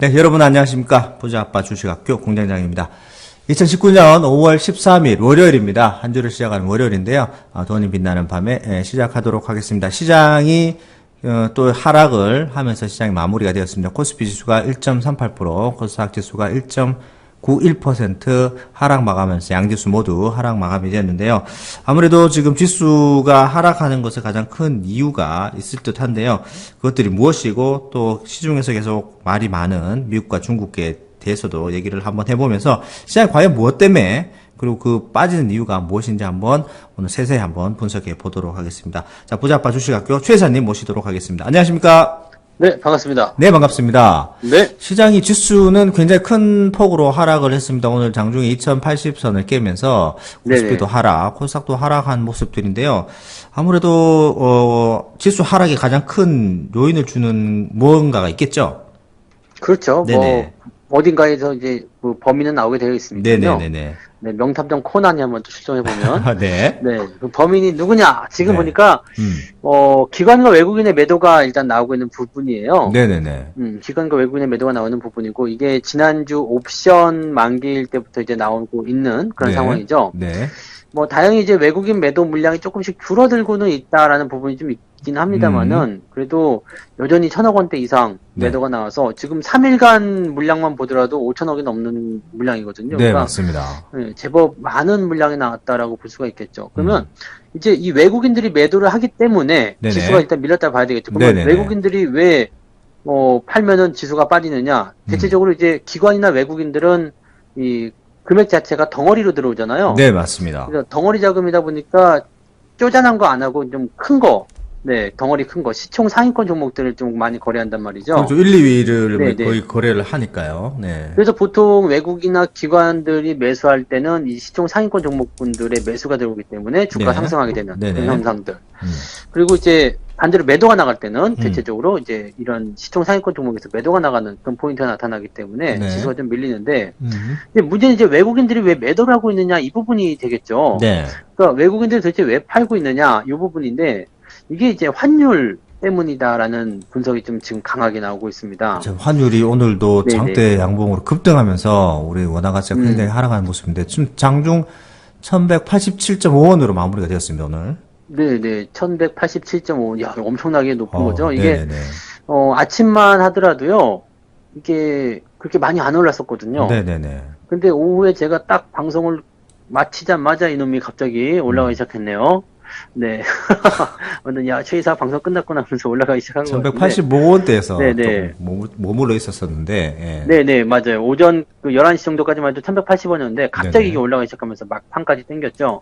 네, 여러분 안녕하십니까. 부자아빠 주식학교 공장장입니다. 2019년 5월 13일 월요일입니다. 한 주를 시작하는 월요일인데요. 돈이 빛나는 밤에 시작하도록 하겠습니다. 시장이 또 하락을 하면서 시장이 마무리가 되었습니다. 코스피 지수가 1.38%, 코스닥 지수가 1.91% 하락 마감하면서 양지수 모두 하락 마감이 되었는데요. 아무래도 지금 지수가 하락하는 것에 가장 큰 이유가 있을 듯한데요. 그것들이 무엇이고 또 시중에서 계속 말이 많은 미국과 중국에 대해서도 얘기를 한번 해보면서 시장이 과연 무엇 때문에 그리고 그 빠지는 이유가 무엇인지 한번 오늘 세세히 한번 분석해 보도록 하겠습니다. 자, 부자아빠 주식학교 최 이사님 모시도록 하겠습니다. 안녕하십니까? 네, 반갑습니다. 네, 반갑습니다. 네. 시장이 지수는 굉장히 큰 폭으로 하락을 했습니다. 오늘 장중에 2080선을 깨면서 코스피도 하락, 코스닥도 하락한 모습들인데요. 아무래도 지수 하락에 가장 큰 요인을 주는 무언가가 있겠죠? 그렇죠. 네네. 뭐 어딘가에서 이제 그 범인은 나오게 되어 있습니다. 네네네네. 네, 명탐정 코난이 한번 또 출동해 보면 네. 네, 그 범인이 누구냐? 지금 네. 보니까 기관과 외국인의 매도가 일단 나오고 있는 부분이에요. 네네네. 기관과 외국인의 매도가 나오는 부분이고 이게 지난주 옵션 만기일 때부터 이제 나오고 있는 그런 네. 상황이죠. 네. 뭐 다행히 이제 외국인 매도 물량이 조금씩 줄어들고는 있다라는 부분이 좀 있긴 합니다만은 그래도 여전히 1,000억 원대 이상 네. 매도가 나와서 지금 3일간 물량만 보더라도 5천억이 넘는 물량이거든요. 네, 그러니까 맞습니다. 제법 많은 물량이 나왔다라고 볼 수가 있겠죠. 그러면 이제 이 외국인들이 매도를 하기 때문에 네네. 지수가 일단 밀렸다 봐야 되겠죠. 그러면 네네네. 외국인들이 왜 팔면은 지수가 빠지느냐? 대체적으로 이제 기관이나 외국인들은 이 금액 자체가 덩어리로 들어오잖아요. 네, 맞습니다. 그래서 덩어리 자금이다 보니까 쪼잔한 거 안 하고 좀 큰 거, 네, 덩어리 큰 거, 시총 상위권 종목들을 좀 많이 거래한단 말이죠. 그렇죠. 1, 2위를 네네. 거의 거래를 하니까요. 네. 그래서 보통 외국이나 기관들이 매수할 때는 이 시총 상위권 종목군들의 매수가 들어오기 때문에 주가 네. 상승하게 되는 네네. 그런 현상들. 음. 그리고 이제 반대로 매도가 나갈 때는 대체적으로 이제 이런 시총 상위권 종목에서 매도가 나가는 그런 포인트가 나타나기 때문에 네. 지수가 좀 밀리는데, 근데 문제는 이제 외국인들이 왜 매도를 하고 있느냐 이 부분이 되겠죠. 네. 그러니까 외국인들이 도대체 왜 팔고 있느냐 이 부분인데 이게 이제 환율 때문이다라는 분석이 좀 지금 강하게 나오고 있습니다. 지금 환율이 오늘도 네네. 장대 양봉으로 급등하면서 우리 원화 가치가 굉장히 하락하는 모습인데 지금 장중 1187.5원으로 마무리가 되었습니다, 오늘. 네네, 1187.5원. 야, 엄청나게 높은 거죠. 이게, 네네네. 아침만 하더라도요, 이게 그렇게 많이 안 올랐었거든요. 네네네. 근데 오후에 제가 딱 방송을 마치자마자 이놈이 갑자기 올라가기 시작했네요. 네. 완전, 야, 최 이사 방송 끝났구나 하면서 올라가기 시작한 거 같은데. 1185원대에서 네네. 좀 머물러 있었었는데, 예. 네네, 맞아요. 오전 그 11시 정도까지만 해도 1180원이었는데, 갑자기 네네. 이게 올라가기 시작하면서 막판까지 땡겼죠.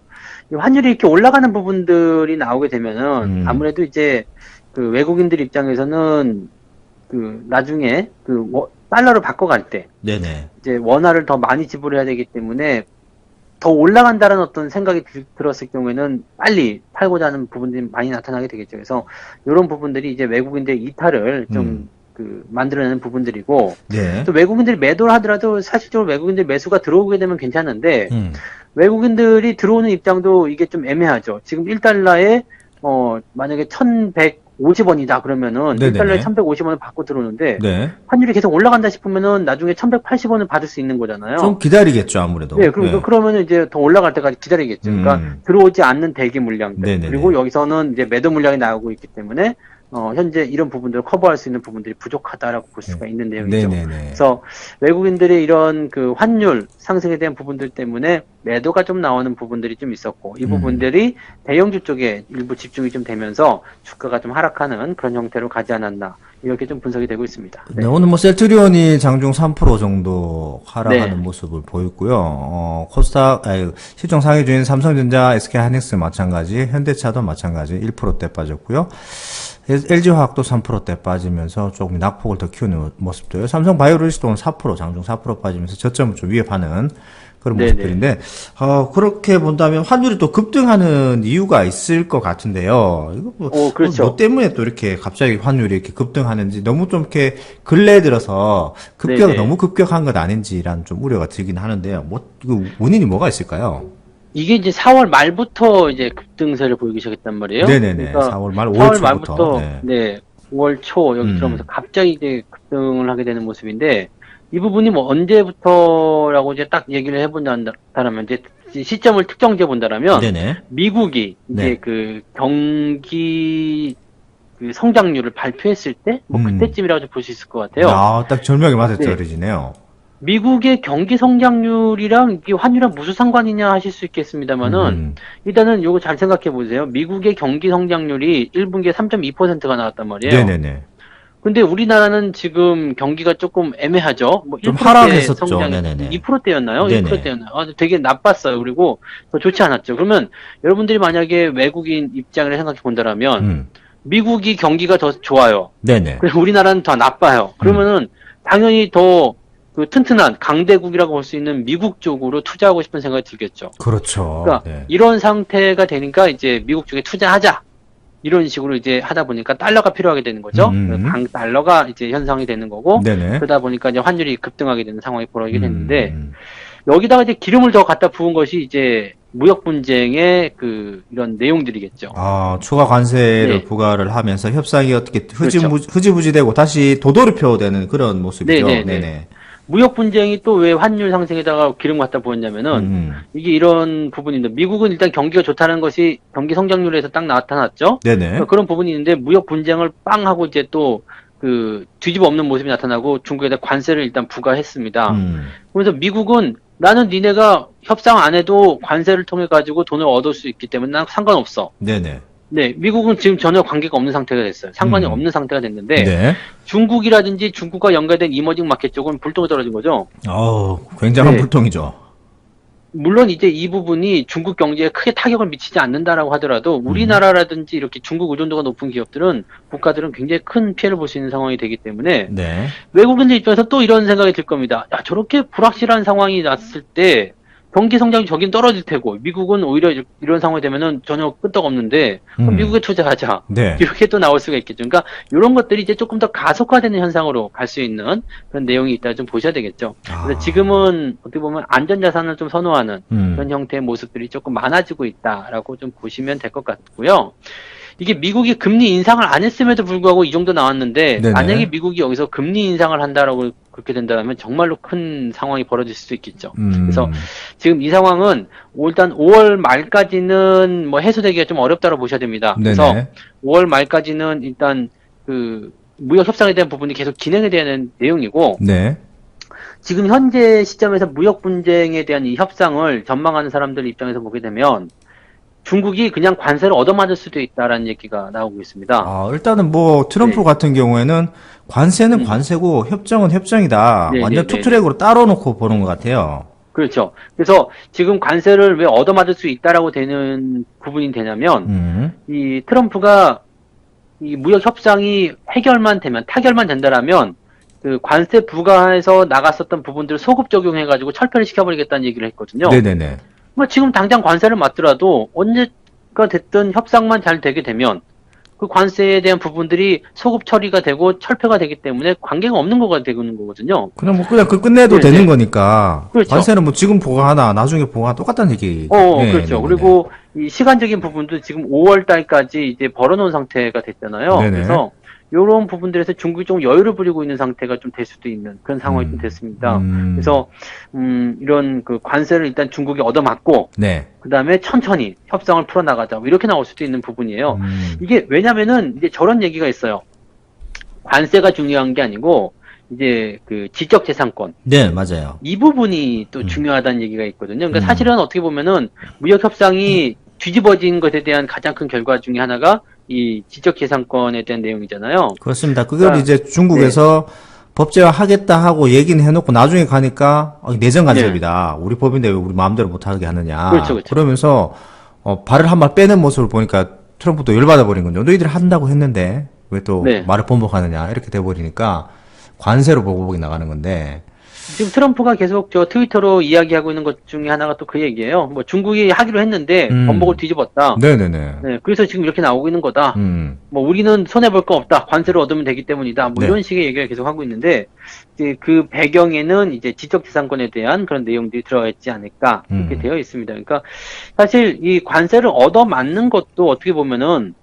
이 환율이 이렇게 올라가는 부분들이 나오게 되면은, 아무래도 이제, 그 외국인들 입장에서는, 그, 나중에, 달러를 바꿔갈 때, 네네. 이제 원화를 더 많이 지불해야 되기 때문에, 더 올라간다는 어떤 생각이 들었을 경우에는 빨리 팔고자 하는 부분들이 많이 나타나게 되겠죠. 그래서 이런 부분들이 이제 외국인들의 이탈을 좀 만들어내는 부분들이고, 네. 또 외국인들이 매도를 하더라도 사실적으로 외국인들 매수가 들어오게 되면 괜찮은데, 외국인들이 들어오는 입장도 이게 좀 애매하죠. 지금 1달러에, 만약에 1150원이다 그러면은, 네네네. 1달러에 1150원을 받고 들어오는데, 네. 환율이 계속 올라간다 싶으면은 나중에 1180원을 받을 수 있는 거잖아요. 좀 기다리겠죠, 아무래도. 네, 그러면 이제 더 올라갈 때까지 기다리겠죠. 그러니까 들어오지 않는 대기 물량들. 네네네. 그리고 여기서는 이제 매도 물량이 나오고 있기 때문에, 현재 이런 부분들을 커버할 수 있는 부분들이 부족하다라고 볼 수가 있는 내용이죠. 네네네. 그래서 외국인들의 이런 그 환율 상승에 대한 부분들 때문에 매도가 좀 나오는 부분들이 좀 있었고, 이 부분들이 대형주 쪽에 일부 집중이 좀 되면서 주가가 좀 하락하는 그런 형태로 가지 않았나. 이렇게 좀 분석이 되고 있습니다. 네, 오늘 뭐 셀트리온이 장중 3% 정도 하락하는 네. 모습을 보였고요. 시총 상위주인 삼성전자, SK하이닉스 마찬가지, 현대차도 마찬가지 1%대 빠졌고요. LG화학도 3%대 빠지면서 조금 낙폭을 더 키우는 모습들. 삼성바이오로직도 오늘 4% 장중 4% 빠지면서 저점을 좀 위협하는 그런 네네. 모습들인데, 그렇게 본다면 환율이 또 급등하는 이유가 있을 것 같은데요. 이거 그렇죠. 뭐 때문에 또 이렇게 갑자기 환율이 이렇게 급등하는지 너무 좀 이렇게 근래에 들어서 네네. 너무 급격한 것 아닌지라는 좀 우려가 들긴 하는데요. 그 원인이 뭐가 있을까요? 이게 이제 4월 말부터 이제 급등세를 보이기 시작했단 말이에요. 네네네. 그러니까 4월 말, 5월 4월 초부터. 말부터 네. 5월 초 여기 들어오면서 갑자기 이제 급등을 하게 되는 모습인데 이 부분이 뭐 언제부터라고 이제 딱 얘기를 해본다면 이제 시점을 특정해 본다라면 네네. 미국이 이제 네. 그 경기 그 성장률을 발표했을 때 뭐 그때쯤이라고 볼 수 있을 것 같아요. 아, 딱 절명에 맞았죠, 네. 그러지네요. 미국의 경기 성장률이랑 이게 환율이랑 무슨 상관이냐 하실 수 있겠습니다만은 일단은 요거 잘 생각해 보세요. 미국의 경기 성장률이 1분기에 3.2%가 나왔단 말이에요. 네네네. 근데 우리나라는 지금 경기가 조금 애매하죠. 뭐 좀 1%대 하락했었죠. 성장이 네네네. 2%대였나요? 네네. 1%대였나요? 되게 나빴어요. 그리고 더 좋지 않았죠. 그러면 여러분들이 만약에 외국인 입장을 생각해 본다라면 미국이 경기가 더 좋아요. 네네. 그래서 우리나라는 더 나빠요. 그러면은 당연히 더 그 튼튼한 강대국이라고 볼 수 있는 미국 쪽으로 투자하고 싶은 생각이 들겠죠. 그렇죠. 그러니까 네. 이런 상태가 되니까 이제 미국 쪽에 투자하자. 이런 식으로 이제 하다 보니까 달러가 필요하게 되는 거죠. 강 달러가 이제 현상이 되는 거고 네네. 그러다 보니까 이제 환율이 급등하게 되는 상황이 벌어지게 됐는데 음. 여기다가 이제 기름을 더 갖다 부은 것이 이제 무역 분쟁의 그 이런 내용들이겠죠. 아, 추가 관세를 네. 부과를 하면서 협상이 어떻게 그렇죠. 흐지부지되고 다시 도돌이표 되는 그런 모습이죠. 네네네. 네네. 무역 분쟁이 또 왜 환율 상승에다가 기름 갖다 부었냐면은 이게 이런 부분인데 미국은 일단 경기가 좋다는 것이 경기 성장률에서 딱 나타났죠. 네네. 그런 부분이 있는데 무역 분쟁을 빵 하고 이제 또 그 뒤집어 엎는 모습이 나타나고 중국에다 관세를 일단 부과했습니다. 그래서 미국은 나는 니네가 협상 안 해도 관세를 통해 가지고 돈을 얻을 수 있기 때문에 난 상관없어. 네네. 네, 미국은 지금 전혀 관계가 없는 상태가 됐어요. 상관이 없는 상태가 됐는데 네. 중국이라든지 중국과 연결된 이머징 마켓 쪽은 불똥이 떨어진 거죠. 굉장한 네. 불통이죠. 물론 이제 이 부분이 중국 경제에 크게 타격을 미치지 않는다라고 하더라도 우리나라라든지 이렇게 중국 의존도가 높은 기업들은 국가들은 굉장히 큰 피해를 볼 수 있는 상황이 되기 때문에 네. 외국인들 입장에서 또 이런 생각이 들 겁니다. 야, 저렇게 불확실한 상황이 났을 때 경기 성장이 저긴 떨어질 테고 미국은 오히려 이런 상황이 되면은 전혀 끄떡없는데 그럼 미국에 투자하자. 네. 이렇게 또 나올 수가 있겠죠. 그러니까 이런 것들이 이제 조금 더 가속화되는 현상으로 갈 수 있는 그런 내용이 있다 좀 보셔야 되겠죠. 그래서 지금은 어떻게 보면 안전자산을 좀 선호하는 그런 형태의 모습들이 조금 많아지고 있다라고 좀 보시면 될 것 같고요. 이게 미국이 금리 인상을 안 했음에도 불구하고 이 정도 나왔는데 네네. 만약에 미국이 여기서 금리 인상을 한다라고 그렇게 된다면 정말로 큰 상황이 벌어질 수도 있겠죠. 그래서 지금 이 상황은 일단 5월 말까지는 뭐 해소되기가 좀 어렵다고 보셔야 됩니다. 그래서 네네. 5월 말까지는 일단 그 무역 협상에 대한 부분이 계속 진행이 되는 내용이고 네. 지금 현재 시점에서 무역 분쟁에 대한 이 협상을 전망하는 사람들 입장에서 보게 되면 중국이 그냥 관세를 얻어맞을 수도 있다라는 얘기가 나오고 있습니다. 일단은 뭐 트럼프 네. 같은 경우에는 관세는 관세고 협정은 협정이다. 네, 완전 네, 네, 투트랙으로 따로 놓고 보는 것 같아요. 그렇죠. 그래서 지금 관세를 왜 얻어맞을 수 있다라고 되는 부분이 되냐면 이 트럼프가 이 무역 협상이 타결만 된다라면 그 관세 부과해서 나갔었던 부분들을 소급 적용해가지고 철폐를 시켜버리겠다는 얘기를 했거든요. 네네네. 뭐 지금 당장 관세를 맞더라도 언제가 됐든 협상만 잘 되게 되면 그 관세에 대한 부분들이 소급 처리가 되고 철폐가 되기 때문에 관계가 없는 거가 되는 거거든요. 그냥 그 끝내도 네, 되는 네. 거니까. 그렇죠. 관세는 뭐 지금 부과하나 나중에 부과하나 똑같다는 얘기. 그렇죠. 그리고 이 시간적인 부분도 지금 5월 달까지 이제 벌어놓은 상태가 됐잖아요. 네네. 그래서 이런 부분들에서 중국이 좀 여유를 부리고 있는 상태가 좀 될 수도 있는 그런 상황이 좀 됐습니다. 그래서 이런 그 관세를 일단 중국이 얻어맞고 네. 그 다음에 천천히 협상을 풀어나가자 뭐 이렇게 나올 수도 있는 부분이에요. 이게 왜냐면은 이제 저런 얘기가 있어요. 관세가 중요한 게 아니고 이제 그 지적재산권 네, 맞아요. 이 부분이 또 중요하다는 얘기가 있거든요. 그러니까 사실은 어떻게 보면은 무역 협상이 뒤집어진 것에 대한 가장 큰 결과 중에 하나가 이 지적재산권에 대한 내용이잖아요. 그렇습니다. 그걸 그러니까, 이제 중국에서 법제화 하겠다 하고 얘기는 해놓고 나중에 가니까 내정 간섭이다. 우리 법인데 왜 우리 마음대로 못하게 하느냐. 그렇죠. 그러면서 발을 한 발 빼는 모습을 보니까 트럼프도 열받아 버린 거죠. 너희들이 한다고 했는데 왜 또 말을 번복하느냐 이렇게 돼버리니까 관세로 보복이 나가는 건데. 지금 트럼프가 계속 저 트위터로 이야기하고 있는 것 중에 하나가 또 그 얘기예요. 뭐 중국이 하기로 했는데 번복을 뒤집었다. 네네네. 네, 그래서 지금 이렇게 나오고 있는 거다. 뭐 우리는 손해 볼 거 없다. 관세를 얻으면 되기 때문이다. 뭐 네. 이런 식의 얘기를 계속 하고 있는데 이제 그 배경에는 이제 지적재산권에 대한 그런 내용들이 들어가 있지 않을까 이렇게 되어 있습니다. 그러니까 사실 이 관세를 얻어맞는 것도 어떻게 보면은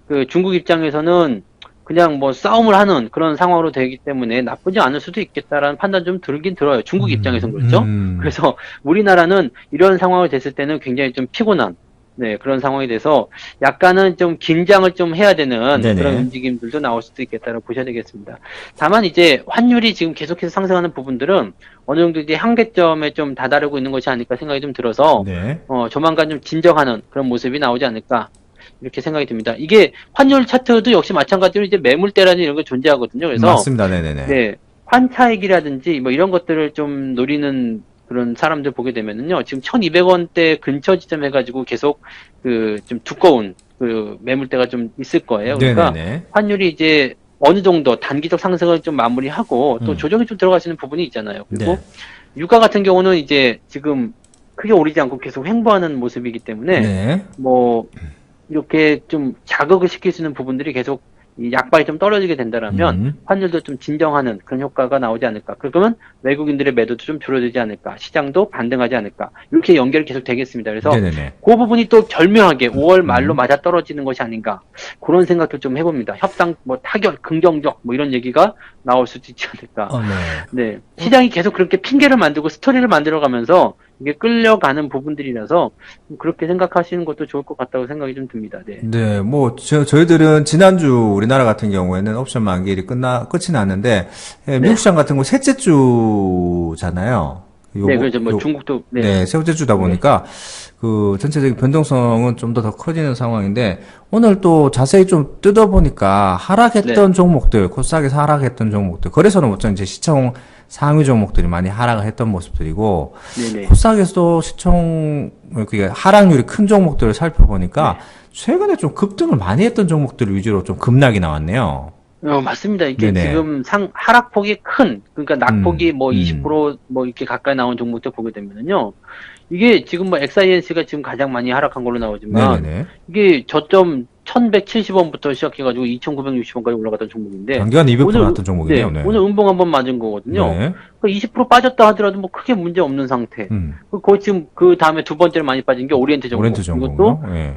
그 중국 입장에서는 그냥 뭐 싸움을 하는 그런 상황으로 되기 때문에 나쁘지 않을 수도 있겠다라는 판단 좀 들긴 들어요. 중국 입장에서는 그렇죠. 그래서 우리나라는 이런 상황이 됐을 때는 굉장히 좀 피곤한 네, 그런 상황이 돼서 약간은 좀 긴장을 좀 해야 되는 네네. 그런 움직임들도 나올 수도 있겠다고 보셔야 되겠습니다. 다만 이제 환율이 지금 계속해서 상승하는 부분들은 어느 정도 이제 한계점에 좀 다다르고 있는 것이 아닐까 생각이 좀 들어서 네. 조만간 좀 진정하는 그런 모습이 나오지 않을까 이렇게 생각이 듭니다. 이게 환율 차트도 역시 마찬가지로 이제 매물대라는 이런 게 존재하거든요. 그래서 맞습니다. 네네네. 네, 환차익이라든지 뭐 이런 것들을 좀 노리는 그런 사람들 보게 되면은요, 지금 1200원대 근처 지점 해가지고 계속 그 좀 두꺼운 그 매물대가 좀 있을 거예요. 그러니까 네네네. 환율이 이제 어느 정도 단기적 상승을 좀 마무리하고 또 조정이 좀 들어갈 수 있는 부분이 있잖아요. 그리고 네. 유가 같은 경우는 이제 지금 크게 오르지 않고 계속 횡보하는 모습이기 때문에 네. 뭐 이렇게 좀 자극을 시킬 수 있는 부분들이 계속 이 약발이 좀 떨어지게 된다라면 환율도 좀 진정하는 그런 효과가 나오지 않을까. 그러면 외국인들의 매도도 좀 줄어들지 않을까. 시장도 반등하지 않을까. 이렇게 연결이 계속 되겠습니다. 그래서 네네네. 그 부분이 또 절묘하게 5월 말로 맞아 떨어지는 것이 아닌가. 그런 생각도 좀 해봅니다. 협상, 뭐 타결, 긍정적 뭐 이런 얘기가 나올 수도 있지 않을까. 네. 네. 시장이 계속 그렇게 핑계를 만들고 스토리를 만들어가면서 이게 끌려가는 부분들이라서 그렇게 생각하시는 것도 좋을 것 같다고 생각이 좀 듭니다. 네. 네, 뭐, 저희들은 지난주 우리나라 같은 경우에는 옵션 만기일이 끝이 났는데, 예, 미국 시장 같은 거 셋째 주잖아요. 네, 그렇죠. 뭐 중국도, 네. 네, 셋째 주다 보니까, 그, 전체적인 변동성은 좀 더 커지는 상황인데, 오늘 또 자세히 좀 뜯어보니까, 하락했던 종목들, 코스닥에서 하락했던 종목들, 거래소는 못전 이제 시총 상위 종목들이 많이 하락을 했던 모습들이고, 네네. 코스닥에서도 시총, 그게 하락률이 큰 종목들을 살펴보니까, 최근에 좀 급등을 많이 했던 종목들 위주로 좀 급락이 나왔네요. 맞습니다. 이게 네네. 지금 하락폭이 큰, 그러니까 낙폭이 뭐 20%뭐 이렇게 가까이 나온 종목들 보게 되면은요, 이게 지금 뭐 XINC가 지금 가장 많이 하락한 걸로 나오지만, 네네네. 이게 저점 1170원부터 시작해가지고 2960원까지 올라갔던 종목인데, 단기간 200% 오늘, 나왔던 종목이네요. 네. 오늘 음봉 한번 맞은 거거든요. 네. 20% 빠졌다 하더라도 뭐 크게 문제 없는 상태. 거의 지금 그 다음에 두 번째로 많이 빠진 게 오리엔트 종목. 오렌트 종목. 이것도 네.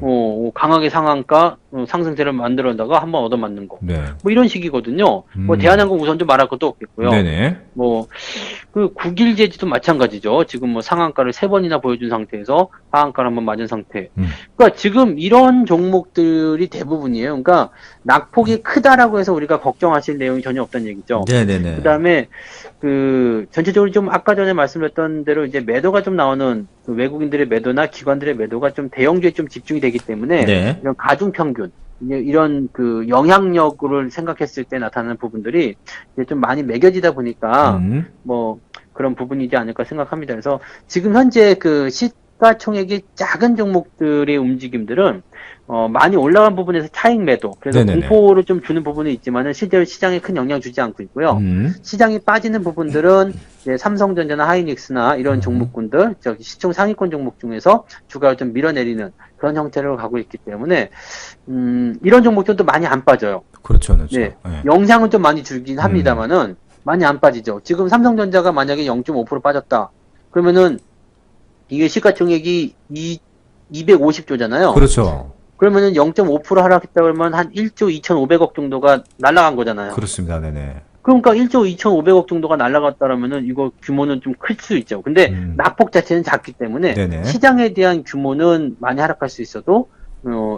강하게 상한가 상승세를 만들어다가 한번 얻어맞는 거. 네. 뭐 이런 식이거든요. 뭐 대한항공 우선도 말할 것도 없겠고요. 네네. 뭐 그 국일제지도 마찬가지죠. 지금 뭐 상한가를 3번이나 보여준 상태에서 하한가를 한번 맞은 상태. 그러니까 지금 이런 종목들이 대부분이에요. 그러니까 낙폭이 크다라고 해서 우리가 걱정하실 내용이 전혀 없다는 얘기죠. 네네네. 그다음에 그 전체적으로 좀 아까 전에 말씀드렸던 대로 이제 매도가 좀 나오는 그 외국인들의 매도나 기관들의 매도가 좀 대형주에 좀 집중이 되기 때문에 네. 이런 가중 평균 이런 그 영향력을 생각했을 때 나타나는 부분들이 이제 좀 많이 매겨지다 보니까 뭐 그런 부분이지 않을까 생각합니다. 그래서 지금 현재 그 시가총액이 작은 종목들의 움직임들은 많이 올라간 부분에서 차익 매도, 그래서 네네네. 공포를 좀 주는 부분이 있지만은 실제로 시장에 큰 영향 주지 않고 있고요. 시장이 빠지는 부분들은 이제 삼성전자나 하이닉스나 이런 종목군들, 저기 시총 상위권 종목 중에서 주가를 좀 밀어내리는 그런 형태로 가고 있기 때문에 이런 종목들도 많이 안 빠져요. 그렇죠, 그렇죠. 네. 네. 영향은 좀 많이 줄긴 합니다만은 많이 안 빠지죠. 지금 삼성전자가 만약에 0.5% 빠졌다. 그러면은 이게 시가총액이 250조잖아요. 그렇죠. 그러면은 0.5% 하락했다 그러면 한 1조 2,500억 정도가 날아간 거잖아요. 그렇습니다. 네네. 그러니까 1조 2,500억 정도가 날아갔다라면은 이거 규모는 좀 클 수 있죠. 근데 낙폭 자체는 작기 때문에 네네. 시장에 대한 규모는 많이 하락할 수 있어도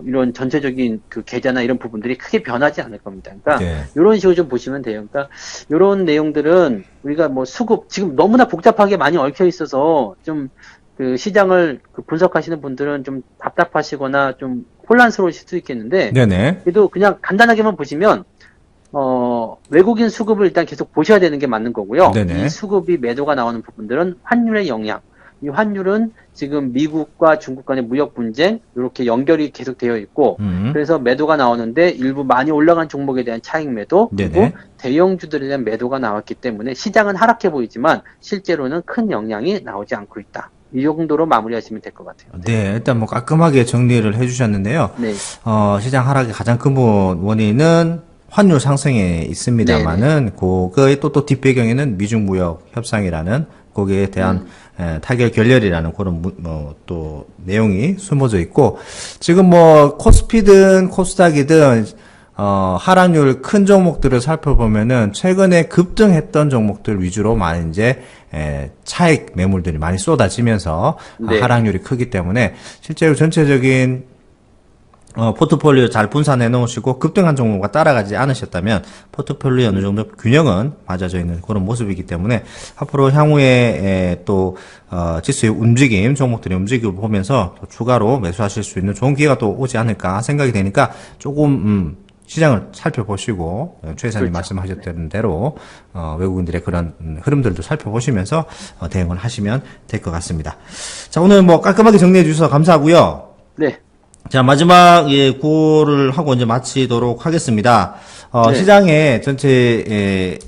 이런 전체적인 그 계좌나 이런 부분들이 크게 변하지 않을 겁니다. 그러니까 네. 이런 식으로 좀 보시면 돼요. 그러니까 이런 내용들은 우리가 뭐 수급 지금 너무나 복잡하게 많이 얽혀 있어서 좀 그 시장을 그 분석하시는 분들은 좀 답답하시거나 좀 혼란스러우실 수 있겠는데 네네. 그래도 그냥 간단하게만 보시면 외국인 수급을 일단 계속 보셔야 되는 게 맞는 거고요. 네네. 이 수급이 매도가 나오는 부분들은 환율의 영향. 이 환율은 지금 미국과 중국 간의 무역 분쟁 이렇게 연결이 계속 되어 있고 그래서 매도가 나오는데 일부 많이 올라간 종목에 대한 차익 매도 그리고 네네. 대형주들에 대한 매도가 나왔기 때문에 시장은 하락해 보이지만 실제로는 큰 영향이 나오지 않고 있다. 이 정도로 마무리하시면 될 것 같아요. 네, 일단 뭐 깔끔하게 정리를 해주셨는데요. 네. 시장 하락의 가장 큰 원인은 환율 상승에 있습니다만은, 그거의 또 뒷배경에는 미중 무역 협상이라는 거기에 대한 타결 결렬이라는 그런 또 내용이 숨어져 있고, 지금 뭐 코스피든 코스닥이든 하락률 큰 종목들을 살펴보면은 최근에 급등했던 종목들 위주로 많이 이제 차익 매물들이 많이 쏟아지면서 네. 하락률이 크기 때문에 실제로 전체적인 포트폴리오 잘 분산해 놓으시고 급등한 종목과 따라가지 않으셨다면 포트폴리오 어느 정도 균형은 맞아져 있는 그런 모습이기 때문에 앞으로 향후에 또 지수의 움직임, 종목들의 움직임을 보면서 또 추가로 매수하실 수 있는 좋은 기회가 또 오지 않을까 생각이 되니까 조금 시장을 살펴보시고 최 이사님 그렇죠. 말씀하셨던 대로 외국인들의 그런 흐름들도 살펴보시면서 대응을 하시면 될 것 같습니다. 자, 오늘 뭐 깔끔하게 정리해 주셔서 감사하고요. 네. 자, 마지막, 구호를 하고 이제 마치도록 하겠습니다. 네. 시장의 전체,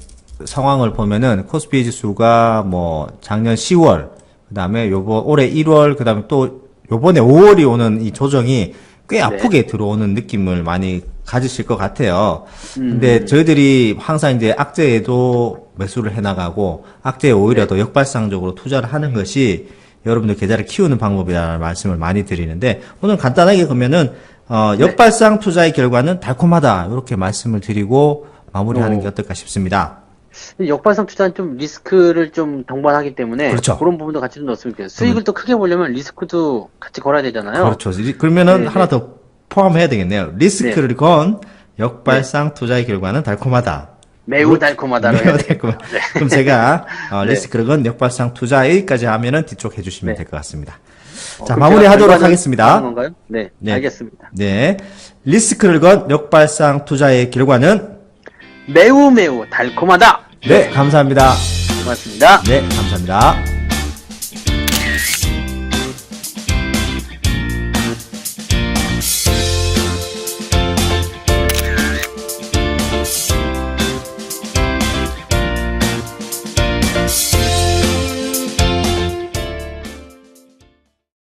상황을 보면은, 코스피 지수가 뭐, 작년 10월, 그 다음에 올해 1월, 그 다음에 또, 요번에 5월이 오는 이 조정이 꽤 아프게 들어오는 느낌을 많이 가지실 것 같아요. 근데 저희들이 항상 이제 악재에도 매수를 해나가고, 악재에 오히려 더 역발상적으로 투자를 하는 것이 여러분들 계좌를 키우는 방법이라는 말씀을 많이 드리는데 오늘 간단하게 그러면은 역발상 투자의 결과는 달콤하다 이렇게 말씀을 드리고 마무리하는 게 어떨까 싶습니다. 역발상 투자는 좀 리스크를 좀 동반하기 때문에 그렇죠. 그런 부분도 같이 좀 넣었으면 좋겠어요. 수익을 또 크게 보려면 리스크도 같이 걸어야 되잖아요. 그렇죠. 그러면은 네네. 하나 더 포함해야 되겠네요. 리스크를 건 역발상 투자의 결과는 달콤하다. 매우 달콤하다로 해야 되겠고. 그럼 제가 네. 리스크를 건 역발상 투자에까지 하면은 뒤쪽 해주시면 네. 될 것 같습니다. 자, 그럼 마무리하도록 제가 하겠습니다. 하는 건가요? 네, 네. 알겠습니다. 네. 리스크를 건 역발상 투자의 결과는 매우 달콤하다. 네, 감사합니다. 고맙습니다. 네, 감사합니다.